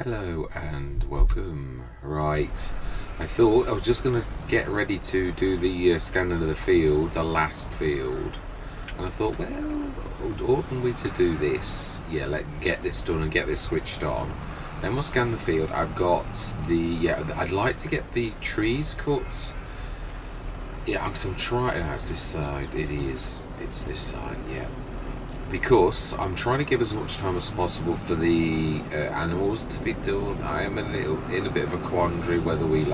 Hello and welcome. Right, I thought I was just going to get ready to do the scanning of the field, the last field, and I thought, well, oughtn't we to do this? Yeah, let's get this done and get this switched on. Then we'll scan the field. I've got I'd like to get the trees cut. Yeah, because I'm trying. It's this side. It's this side. Yeah. Because I'm trying to give as much time as possible for the animals to be done. I am in a bit of a quandary whether we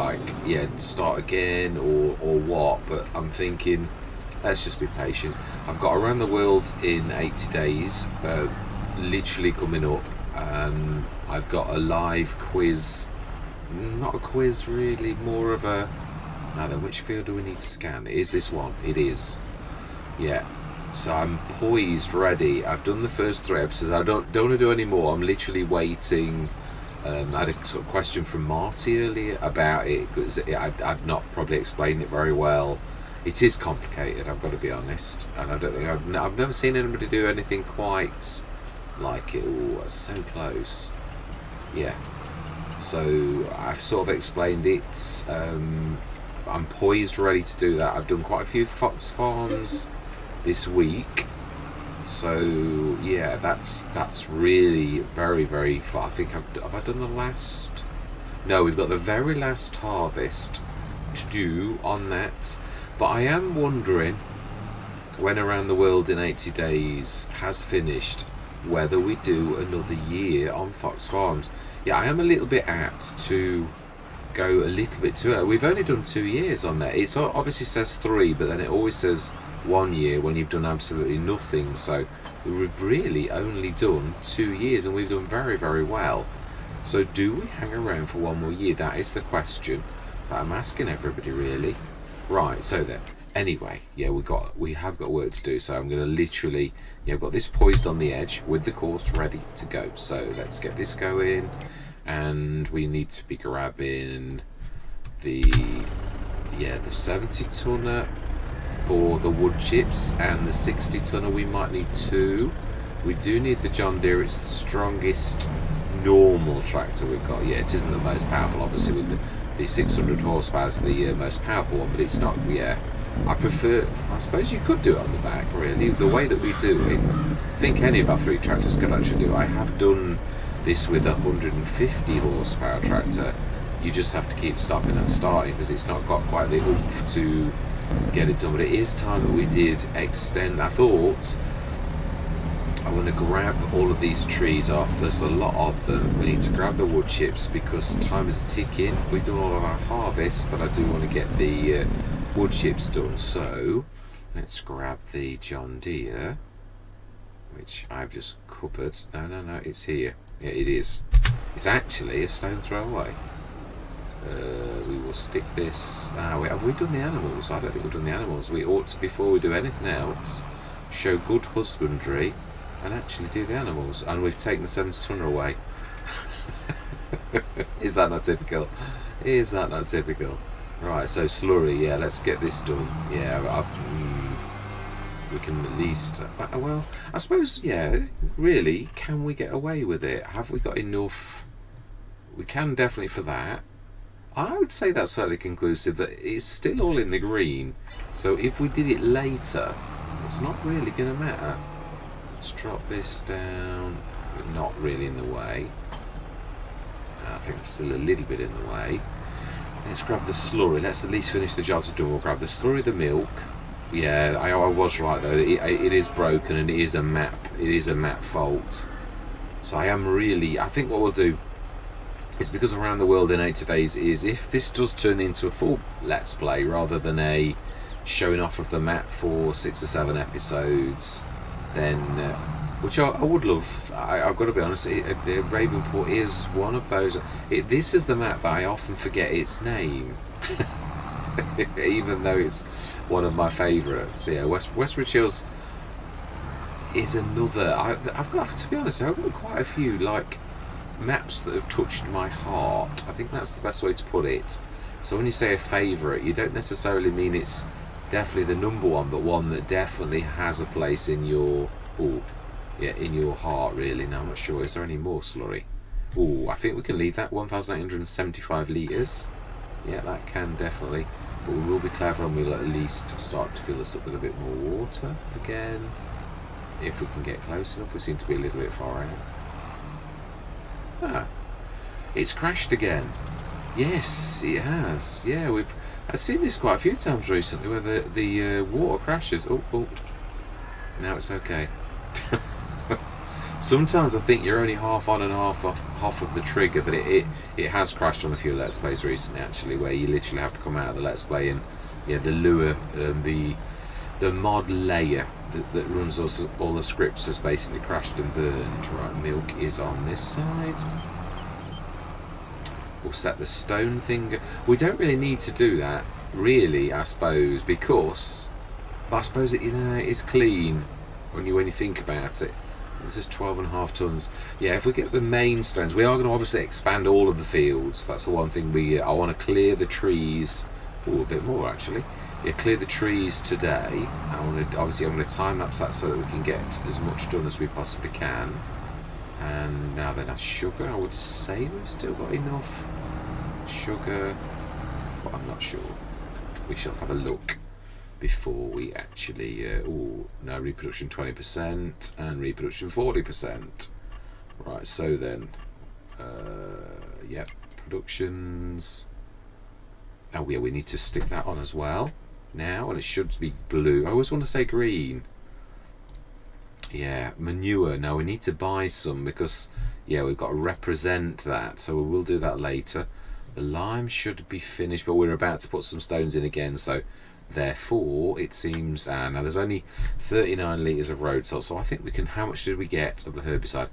start again or what, but I'm thinking let's just be patient. I've got Around the World in 80 days literally coming up. I've got a live quiz, not a quiz really, more of a, now then, which field do we need to scan? Is this one? It is. Yeah. So I'm poised, ready. I've done the first 3 episodes. I don't want to do any more. I'm literally waiting. I had a sort of question from Marty earlier about it because I'd not probably explained it very well. It is complicated, I've got to be honest, and I don't think I've never seen anybody do anything quite like it. Oh, that's so close. Yeah. So I've sort of explained it. I'm poised, ready to do that. I've done quite a few fox farms this week, so yeah, that's really very far. I think have I done the last? No, we've got the very last harvest to do on that. But I am wondering, when Around the World in 80 days has finished, whether we do another year on fox farms. Yeah, I am a little bit apt to go a little bit too early. We've only done 2 years on that. It obviously says 3, but then it always says 1 year when you've done absolutely nothing. So we've really only done 2 years, and we've done very well. So do we hang around for 1 more year? That is the question that I'm asking everybody, really. Right, so then, anyway, yeah, we have got work to do. So I'm going to literally, I've got this poised on the edge with the course ready to go. So let's get this going, and we need to be grabbing the 70 tonner for the wood chips, and the 60 tonner we might need 2. We do need the John Deere. It's the strongest normal tractor we've got. Yeah, it isn't the most powerful, obviously, with the 600 horsepower is the most powerful one, but it's not. Yeah, I suppose you could do it on the back, really, the way that we do it. I think any of our 3 tractors could actually do it. I have done this with a 150 horsepower tractor. You just have to keep stopping and starting because it's not got quite the oomph to get it done. But it is time that we did extend. I thought I want to grab all of these trees off. There's a lot of them. We need to grab the wood chips because time is ticking. We've done all of our harvest, but I do want to get the wood chips done. So let's grab the John Deere, which I've just cupboard. No, it's here. Yeah, it is. It's actually a stone throw away. We will stick this. Have we done the animals? I don't think we've done the animals. We ought to, before we do anything else, show good husbandry and actually do the animals. And we've taken the 70 tonner away. Is that not typical? Is that not typical? Right, so slurry. Yeah, let's get this done. Yeah, we can at least. Well, I suppose. Yeah, really, can we get away with it? Have we got enough? We can definitely for that. I would say that's fairly conclusive that it's still all in the green. So if we did it later, it's not really going to matter. Let's drop this down. We're not really in the way. I think it's still a little bit in the way. Let's grab the slurry. Let's at least finish the job to do. We'll grab the slurry, the milk. Yeah, I was right though. It is broken and it is a map. It is a map fault. So I think what we'll do, it's because Around the World in 80 days is, if this does turn into a full Let's Play rather than a showing off of the map for 6 or 7 episodes, then, which I would love. I've got to be honest, Ravenport is one of those. This is the map that I often forget its name, even though it's one of my favourites. Yeah, Westridge Hills is another. I've got to be honest, I've got quite a few maps that have touched my heart. I think that's the best way to put it. So when you say a favourite, you don't necessarily mean it's definitely the number one, but one that definitely has a place in your in your heart, really. Now I'm not sure, is there any more slurry? Oh, I think we can leave that 1,875 litres. Yeah, that can definitely. But we will be clever and we'll at least start to fill this up with a bit more water again. If we can get close enough. We seem to be a little bit far out. Ah, it's crashed again. Yes, it has. Yeah, I've seen this quite a few times recently where the water crashes. Oh, now it's okay. Sometimes I think you're only half on and half off of the trigger, but it has crashed on a few Let's Plays recently, actually, where you literally have to come out of the Let's Play and the lure, the mod layer that runs all the scripts has basically crashed and burned. Right, milk is on this side. We'll set the stone thing. We don't really need to do that, really, I suppose, because I suppose it is clean when you think about it. This is 12.5 tons. Yeah, if we get the main stones, we are going to obviously expand all of the fields. That's the one thing I want to clear the trees. Oh, a bit more actually. Yeah, clear the trees today. I'm going to time lapse that so that we can get as much done as we possibly can. And now then, sugar. I would say we've still got enough sugar, but I'm not sure. We shall have a look before we actually no, reproduction 20% and reproduction 40%. Right, so then productions. Oh yeah, we need to stick that on as well now, and it should be blue. I always want to say green. Yeah, manure. Now we need to buy some because we've got to represent that, so we will do that later. The lime should be finished, but we're about to put some stones in again, so therefore it seems now there's only 39 litres of road salt, so I think we can. How much did we get of the herbicide?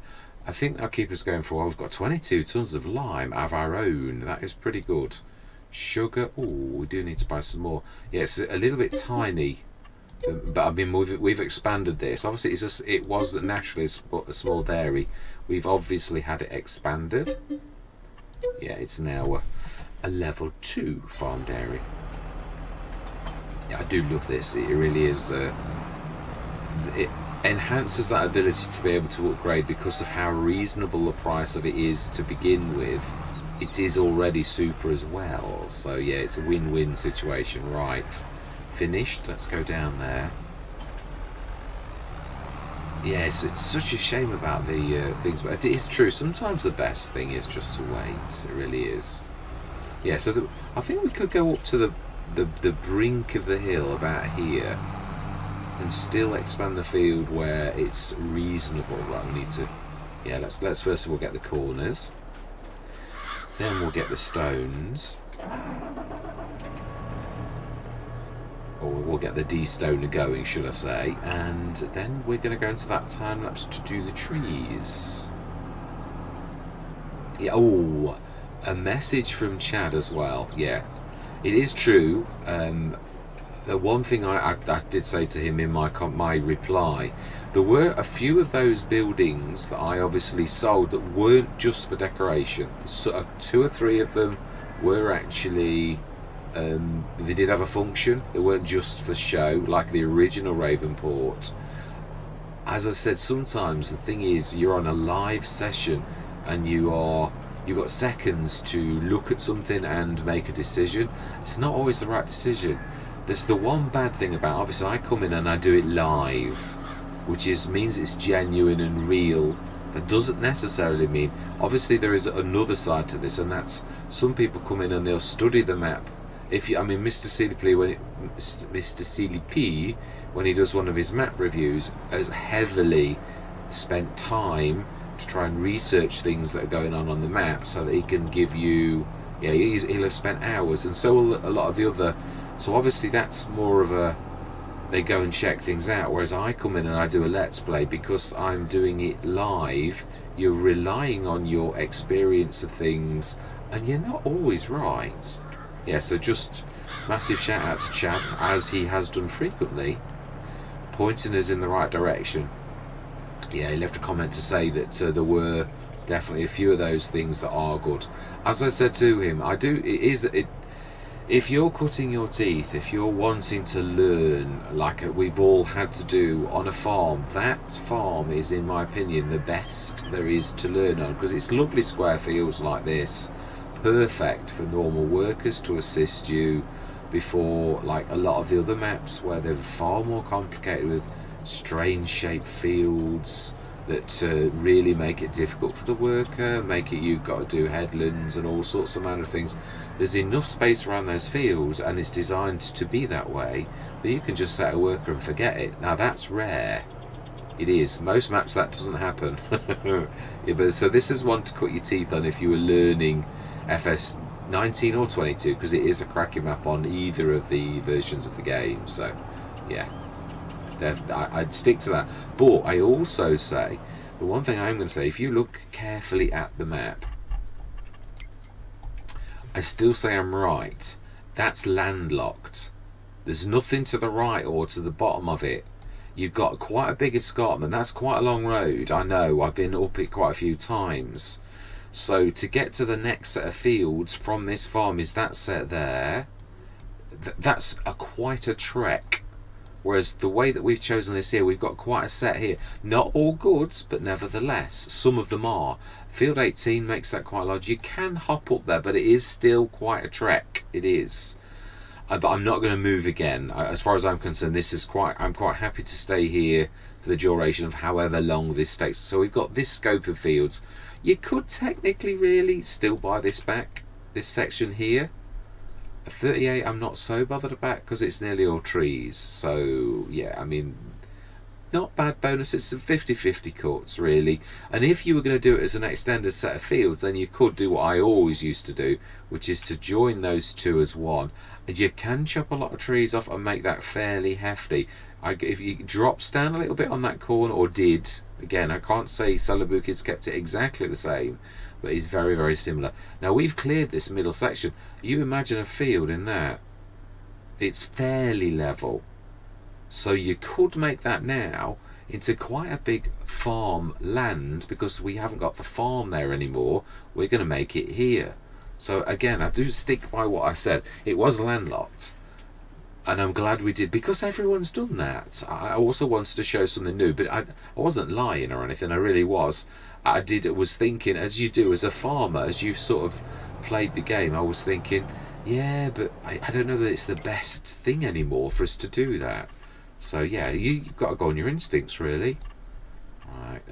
I think that'll keep us going for a while. We've got 22 tons of lime of our own. That is pretty good. Sugar, we do need to buy some more. Yeah, it's a little bit tiny, but I mean we've expanded this. Obviously it was naturally a small dairy. We've obviously had it expanded. Yeah, it's now a level 2 farm dairy. Yeah, I do love this. It really is. It enhances that ability to be able to upgrade because of how reasonable the price of it is to begin with. It is already super as well. So yeah, it's a win-win situation. Right, finished. Let's go down there. Yes, it's such a shame about the things, but it is true. Sometimes the best thing is just to wait. It really is. Yeah, so I think we could go up to the brink of the hill about here and still expand the field where it's reasonable. Right, we need to. Yeah, let's first of all get the corners. Then we'll get the stones. Or we'll get the D-stoner going, should I say, and then we're going to go into that time lapse to do the trees. Yeah, a message from Chad as well. Yeah, it is true. The one thing I did say to him in my reply, there were a few of those buildings that I obviously sold that weren't just for decoration. So 2 or 3 of them were actually. They did have a function. They weren't just for show, like the original Ravenport. As I said, sometimes the thing is, you're on a live session, and you've got seconds to look at something and make a decision. It's not always the right decision. There's the one bad thing about, obviously, I come in and I do it live, which means it's genuine and real. That doesn't necessarily mean. Obviously, there is another side to this, and that's some people come in and they'll study the map. Mr. Sealy P, when he does one of his map reviews, has heavily spent time to try and research things that are going on the map, so that he can give you. Yeah, he'll have spent hours, and so will a lot of the other. So obviously, that's more of a. They go and check things out, whereas I come in and I do a let's play because I'm doing it live. You're relying on your experience of things, and you're not always right. Yeah, so just massive shout out to Chad, as he has done frequently, pointing us in the right direction. Yeah, he left a comment to say that there were definitely a few of those things that are good. As I said to him, if you're cutting your teeth, if you're wanting to learn like we've all had to do on a farm, that farm is, in my opinion, the best there is to learn on, because it's lovely square fields like this, perfect for normal workers to assist you before like a lot of the other maps where they're far more complicated with strange shaped fields that really make it difficult for the worker, make it you've got to do headlands and all sorts of manner of things. There's enough space around those fields and it's designed to be that way that you can just set a worker and forget it. Now that's rare. It is. Most maps that doesn't happen. Yeah, but so this is one to cut your teeth on if you were learning FS19 or 22, because it is a cracking map on either of the versions of the game. So yeah, I'd stick to that. But I also say, the one thing I'm going to say, if you look carefully at the map, I still say I'm right. That's landlocked. There's nothing to the right or to the bottom of it. You've got quite a big escarpment. That's quite a long road. I know, I've been up it quite a few times. So to get to the next set of fields from this farm is that set there. That's quite a trek. Whereas the way that we've chosen this here, we've got quite a set here. Not all good, but nevertheless, some of them are. Field 18 makes that quite large. You can hop up there, but it is still quite a trek. It is. But I'm not going to move again. As far as I'm concerned, I'm quite happy to stay here for the duration of however long this takes. So we've got this scope of fields. You could technically really still buy this back, this section here. 38 I'm not so bothered about because it's nearly all trees. So yeah, I mean, not bad bonus. It's a 50-50 cuts really. And if you were going to do it as an extended set of fields, then you could do what I always used to do, which is to join those two as one. And you can chop a lot of trees off and make that fairly hefty. If he drops down a little bit on that corner, or did, again, I can't say Celobuki's kept it exactly the same, but it's very, very similar. Now we've cleared this middle section. You imagine a field in that. It's fairly level. So you could make that now into quite a big farm land, because we haven't got the farm there anymore. We're going to make it here. So again, I do stick by what I said. It was landlocked. And I'm glad we did, because everyone's done that. I also wanted to show something new, but I wasn't lying or anything. I really was. Was thinking, as you do as a farmer, as you've sort of played the game, I was thinking, yeah, but I don't know that it's the best thing anymore for us to do that. So yeah, you've got to go on your instincts, really. Right,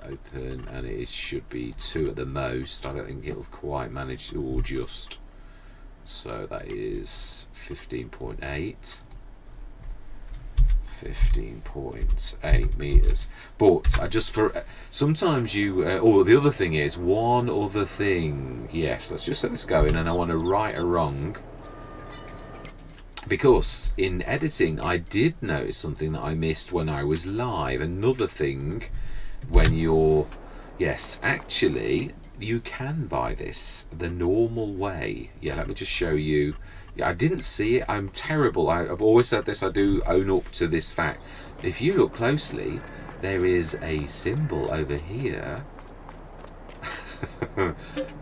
open, and it should be 2 at the most. I don't think it'll quite manage, or just. So that is 15.8. 15.8 meters. But I just, for sometimes you the other thing is, one other thing, yes, let's just set this going, and I want to right a wrong, because in editing I did notice something that I missed when I was live. Another thing, when you're, yes, actually you can buy this the normal way. Yeah, let me just show you. Yeah, I didn't see it. I'm terrible. I've always said this. I do own up to this fact. If you look closely, there is a symbol over here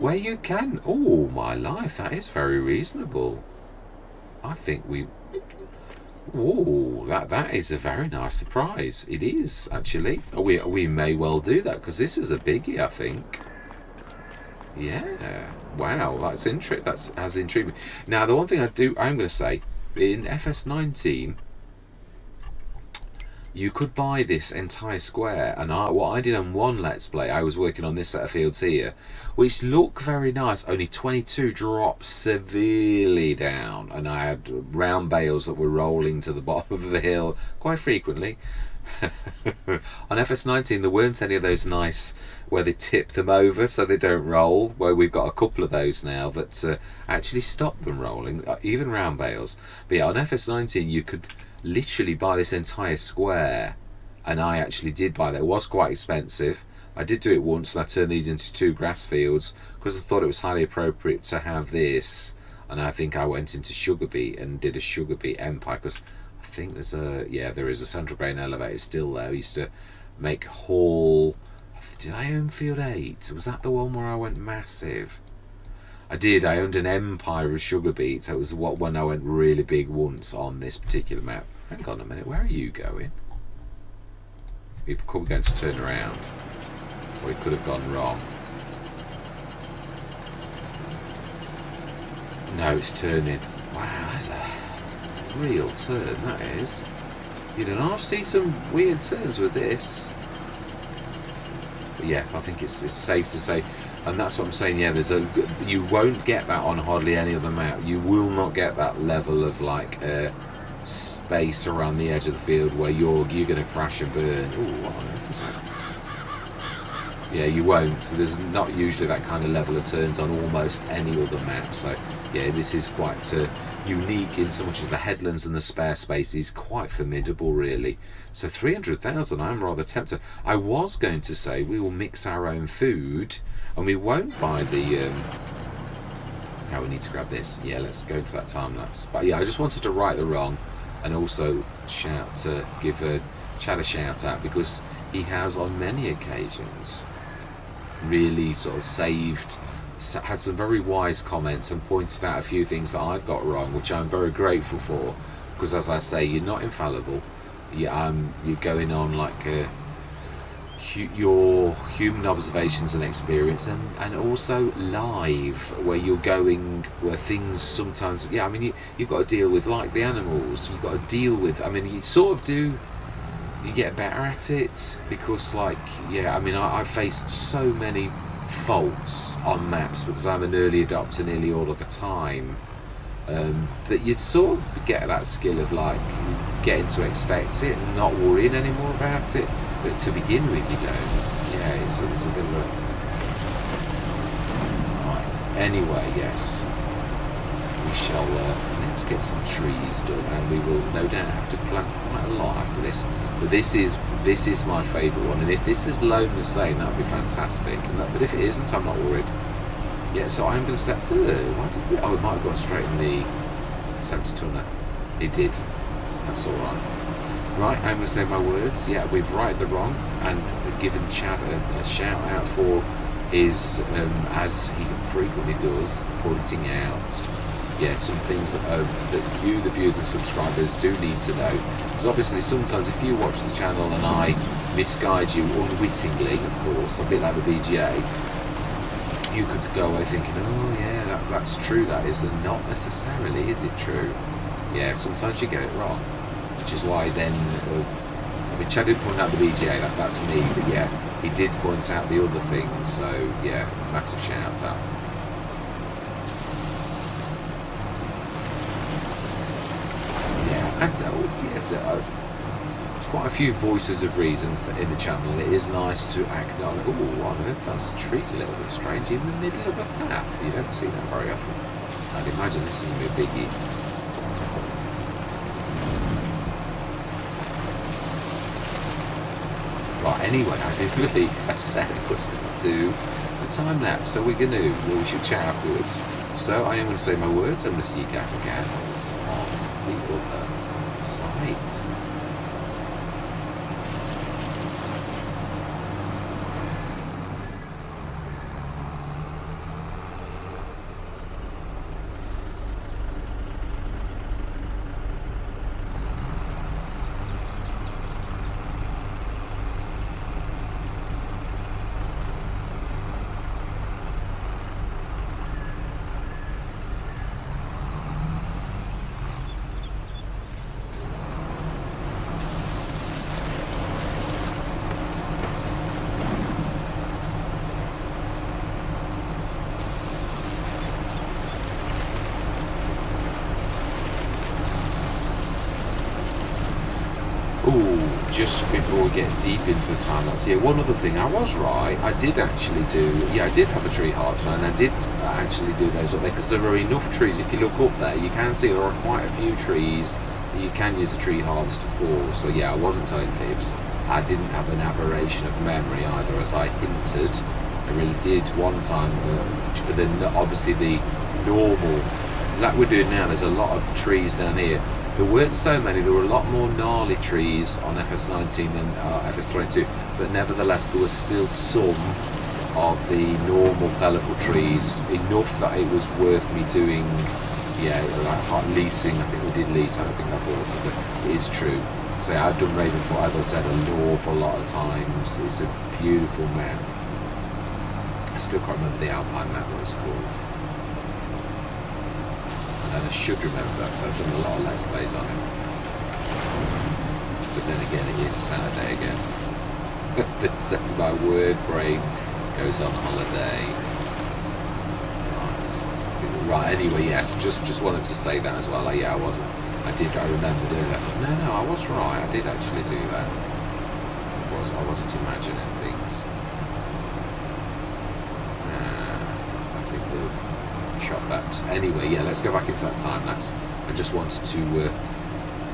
where you can. Oh my life, that is very reasonable. I think that is a very nice surprise. It is, actually. We may well do that, because this is a biggie, I think. Yeah, wow, that has intrigued me. Now, the one thing I'm going to say, in FS19, you could buy this entire square, and what I did on one Let's Play, I was working on this set of fields here, which look very nice. Only 22 drops severely down, and I had round bales that were rolling to the bottom of the hill quite frequently. On FS19 there weren't any of those nice where they tip them over so they don't roll, where we've got a couple of those now that actually stop them rolling, even round bales. But yeah, on FS19 you could literally buy this entire square, and I actually did buy that. It was quite expensive. I did do it once, and I turned these into 2 grass fields because I thought it was highly appropriate to have this. And I think I went into sugar beet and did a sugar beet empire, because I think there is a central grain elevator still there. I used to make haul. Did I own field 8? Was that the one where I went massive? I owned an empire of sugar beets. That was when I went really big once on this particular map. Hang on a minute, where are you going? We're probably going to turn around. Or it could have gone wrong. No, it's turning. Wow, that's a real turn, that is. You don't half see some weird turns with this. But yeah, I think it's safe to say, and that's what I'm saying. Yeah, you won't get that on hardly any other map. You will not get that level of like space around the edge of the field where you're going to crash and burn. Oh, what on earth is that? Yeah, you won't. So there's not usually that kind of level of turns on almost any other map. So yeah, this is quite unique in so much as the headlands and the spare space is quite formidable, really. So 300,000, I'm rather tempted. I was going to say we will mix our own food and we won't buy the... Now we need to grab this. Yeah, let's go into that time lapse. But yeah, I just wanted to right the wrong and also give Chad a shout out, because he has on many occasions really sort of had some very wise comments and pointed out a few things that I've got wrong, which I'm very grateful for, because as I say, you're not infallible. You're going on like your human observations and experience, and also live, where you're going, where things sometimes, yeah, I mean, you've got to deal with, like the animals, you've got to deal with, I mean, you sort of do, you get better at it, because like, yeah, I mean, I've faced so many faults on maps because I'm an early adopter nearly all of the time, that you'd sort of get that skill of like getting to expect it and not worrying anymore about it, but to begin with you don't. Yeah, it's a bit of a... Right, anyway, yes, we shall let's get some trees done, and we will no doubt have to plant quite a lot after this, but this is my favourite one, and if this is loan the same, that would be fantastic, but if it isn't, I'm not worried. Yeah, so I'm going to say, why did we... Oh, it might have gone straight in the 70-tonner. It did. That's alright. Right, I'm going to say my words. Yeah, we've righted the wrong and given Chad a shout out for his, as he frequently does, pointing out, yeah, some things that you, the viewers and subscribers, do need to know. Because obviously sometimes if you watch the channel and I misguide you unwittingly, of course, a bit like the BGA, you could go away thinking, oh yeah, that's true, that is, and not necessarily is it true. Yeah, sometimes you get it wrong, which is why then, I mean, Chad did point out the BGA, that's me, but yeah, he did point out the other things, so yeah, massive shout out. Yeah, and there's quite a few voices of reason in the channel. It is nice to acknowledge, oh, on earth, that's the tree's a little bit strange in the middle of a path. You don't see that very often. I'd imagine this is going to be a biggie. Right, anyway, I do believe I said it was to the time lapse, so we should chat afterwards. So I am going to say my words. I'm going to see you guys again on the other side. Just before we get deep into the time lapse, yeah, one other thing, I was right, I did have a tree harvest, and I did actually do those up there, because there are enough trees. If you look up there, you can see there are quite a few trees that you can use a tree harvester for, so yeah, I wasn't telling fibs. I didn't have an aberration of memory either, as I hinted. I really did one time, for obviously the normal, like we're doing now, there's a lot of trees down here. There weren't so many, there were a lot more gnarly trees on FS19 than FS22, but nevertheless there was still some of the normal fellable trees, enough that it was worth me doing, like leasing. I think we did lease, I don't think I bought it, but it is true. So yeah, I've done Ravenport, as I said, an awful lot of times. It's a beautiful map. I still can't remember the Alpine map, what it's called. And I should remember, I've done a lot of Let's Plays on it. But then again, it is Saturday again. My word brain goes on holiday. Right, anyway, yes, just wanted to say that as well. Like, yeah, I remember doing that. But no, I was right. I did actually do that. I wasn't imagining things. I think we'll chop that. Anyway, yeah, let's go back into that time lapse. I just wanted to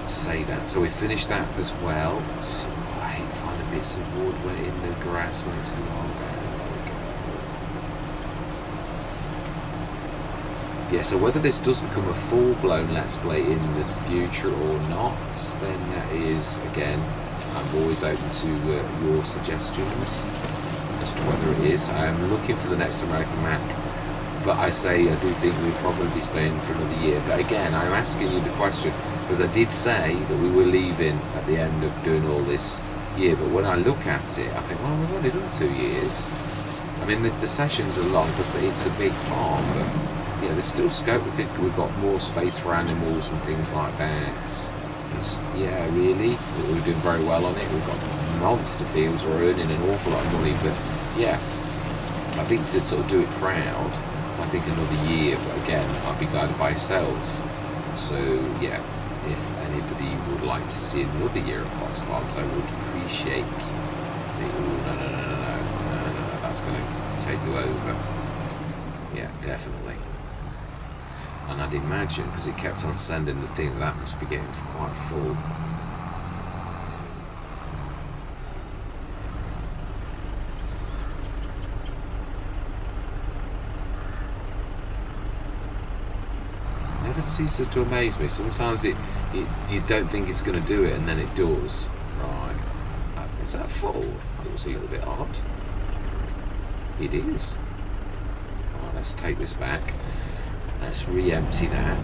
say that. So we finished that as well. So I hate finding bits of wood when in the grass when it's long. Yeah, so whether this does become a full-blown Let's Play in the future or not, then that is, again, I'm always open to your suggestions as to whether it is. I am looking for the next American Mac, but I do think we'll probably be staying for another year. But again, I'm asking you the question, because I did say that we were leaving at the end of doing all this year, but when I look at it, I think, well, we've only done 2 years. I mean, the sessions are long because it's a big farm, but yeah, there's still scope. We've got more space for animals and things like that. Yeah, really, we're doing very well on it. We've got monster fields. We're earning an awful lot of money, but yeah, I think to sort of do it proud, I think another year. But again, I'll be guided by yourselves. So yeah, if anybody would like to see another year of Fox Farms, I would appreciate the. Oh, no, that's going to take you over. Yeah, definitely. And I'd imagine, because it kept on sending the thing, that must be getting quite full. Never ceases to amaze me. Sometimes you don't think it's going to do it, and then it does. Right. Is that full? That looks a little bit odd. It is. Right, let's take this back. Let's re-empty that.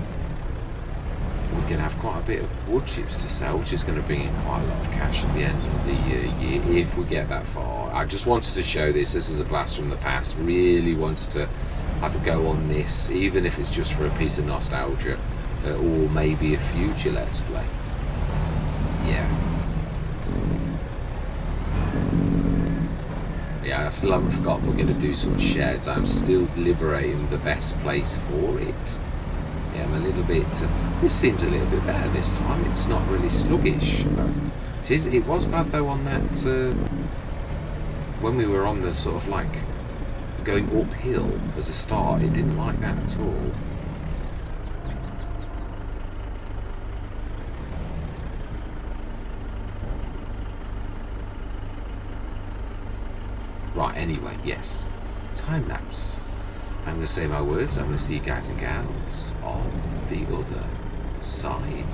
We're going to have quite a bit of wood chips to sell, which is going to bring in quite a lot of cash at the end of the year, if we get that far. I just wanted to show this. This is a blast from the past. Really wanted to have a go on this, even if it's just for a piece of nostalgia, or maybe a future Let's Play. Yeah. Yeah, I still haven't forgotten we're going to do some sheds. I'm still deliberating the best place for it. Yeah, I'm a little bit... this seems a little bit better this time. It's not really sluggish. It was bad though on that... when we were on the sort of like... going uphill as a start. It didn't like that at all. Right, anyway, yes. Time lapse. I'm going to say my words. I'm going to see you guys and gals on the other side.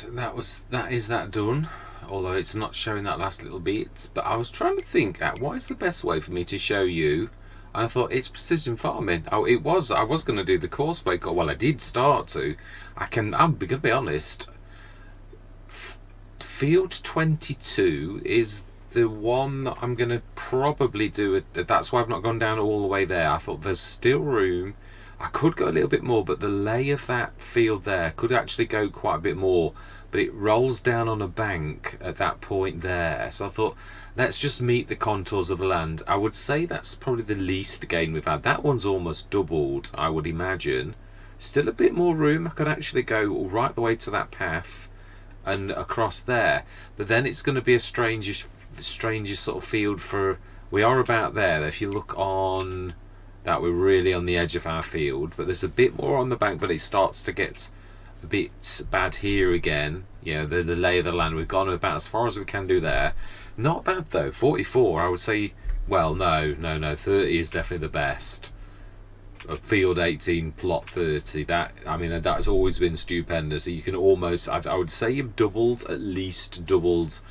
that is that done. Although it's not showing that last little bit. But I was trying to think at what is the best way for me to show you. And I thought it's precision farming. Oh, it was. I was going to do the course break. Well, I did start to. I'm going to be honest. Field 22 is the one that I'm going to probably do it. That's why I've not gone down all the way there. I thought there's still room. I could go a little bit more, but the lay of that field there could actually go quite a bit more, but it rolls down on a bank at that point there. So I thought, let's just meet the contours of the land. I would say that's probably the least gain we've had. That one's almost doubled, I would imagine. Still a bit more room. I could actually go right the way to that path and across there, but then it's going to be a strangest sort of field for. We are about there. If you look on that, we're really on the edge of our field, but there's a bit more on the bank, but it starts to get a bit bad here again. Yeah, the lay of the land, we've gone about as far as we can do there. Not bad though. 44, I would say. Well, no, 30 is definitely the best. Field 18, plot 30. That, I mean, that's always been stupendous. You can almost, I would say you've at least doubled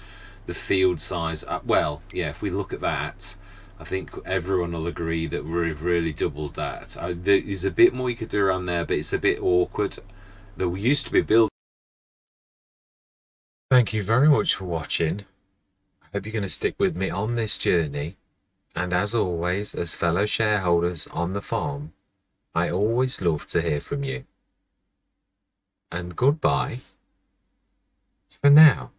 the field size. Well, yeah, if we look at that, I think everyone will agree that we've really doubled that. There's a bit more you could do around there, but it's a bit awkward. There used to be build. Thank you very much for watching. I hope you're going to stick with me on this journey. And as always, as fellow shareholders on the farm, I always love to hear from you. And goodbye for now.